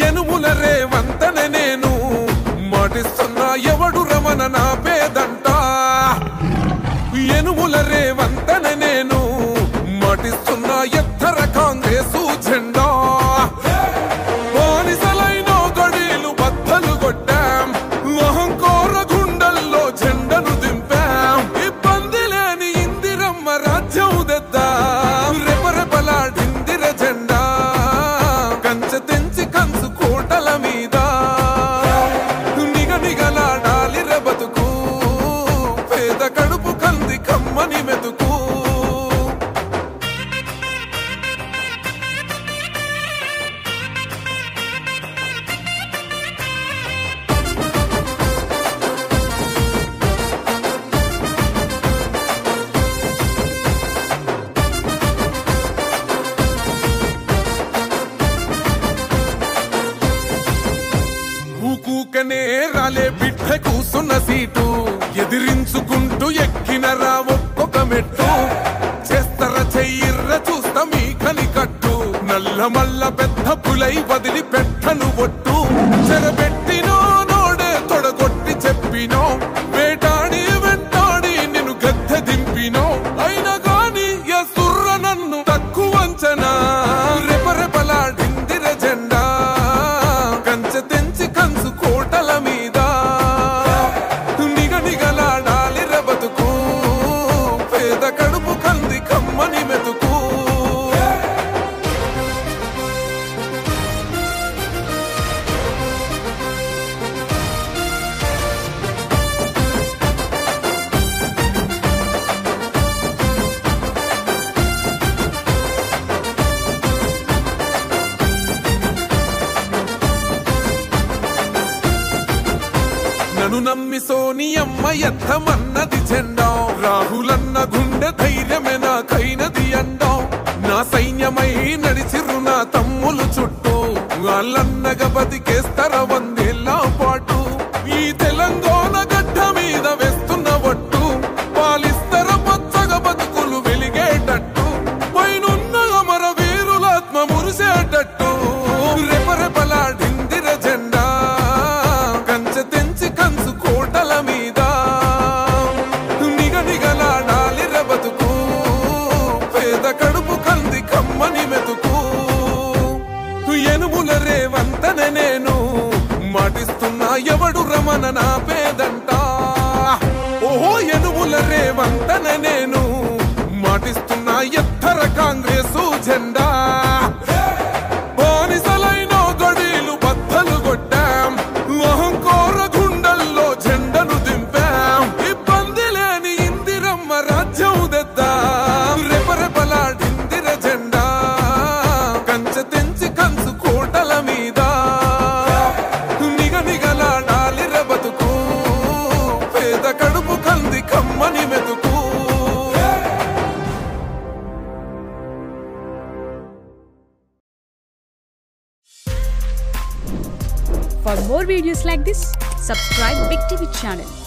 ఎనుముల రేవంతనే నేను మాటిస్తున్నా ఎవడు రమణ నా పేదంట ఎనుముల రేవంతనే నేను మాటిస్తున్నా ఎత్తర కాంగ్రెసు జెండా బానిసలైన గడీలు బద్దలు కొట్టాం మహంకోర గుండెల్లో జెండను దింపాం ఇబ్బంది లేని ఇందిరమ్మ రాజ్యం తెద్దాం రెపరెపలాడిందిర జెండా కంచె తెంచి కంచు కోటల మీద నిగనిగలాడాలి బతుకు పేద కడుపు కంది కమ్మని మెతుకు ఊకూకనే రాలే బిడ్డ కూసున్న సీటు ఎదిరించుకుంటూ ఎక్కినరా ఒక్కొక్క మెట్టు చేస్తర చెయ్యిర్ర చూస్తా మీ కని కట్టు నల్ల మల్ల పెద్ద పులై వదిలి పెట్టను ఒట్టు చెరబెట్టినో నోడే తొడగొట్టి చెప్పినో వేటాడి వెంటాడి నిన్ను గద్దె దింపినో అయినా గాని ఎసుర్ర నన్ను తక్కువ అంచనా రెపరెపలాడిందిర జెండా కంచె తెంచి కంచు కోటల మీద నిగనిగలాడాలి బతుకు పేద కడుపు కంది కమ్మని మెతుకు నన్ను నమ్మి సోనియమ్మ ఎత్తమన్నది జెండా రాహులన్న గుండె ధైర్యమే నాకైనది అండా నా సైన్యమై నడిచిర్రు నా తమ్ములు చుట్టూ వాళ్ళన్నగా బతికేస్తర వందేళ్ళ పాటు ఈ తెలంగాణ గడ్డ మీద వేస్తున్న ఒట్టు పాలిస్తర పచ్చగా బతుకులు వెలిగేటట్టు పైనున్న అమర వీరులాత్మ మురిసేటట్టు రెపరెపలాడిందిర జెండా కంచె తెంచి కంచు కోటల మీద నిగనిగలాడాలి బతుకు పేద కడుపు కంది కమ్మని మెతుకు ఎనుముల రేవంతనే నేను మాటిస్తున్నా ఎవడు రమణ నా పేదంట ఓహో ఎనుముల రేవంతనే నేను మాటిస్తున్నా ఎత్తర కాంగ్రెసు జెండా బానిసలైన గడీలు బద్దలు కొట్టాం మహంకోర గుండెల్లో జెండను దింపాం ఇబ్బంది లేని ఇందిరమ్మ రాజ్యం తెద్దాం రెపరెపలాడిందిర జెండా కంచె తెంచి కంచు కోటల మీద నిగనిగలాడాలి బతుకు పేద కడుపు కంది కమ్మని మెతుకు For more videos like this, subscribe Big TV channel.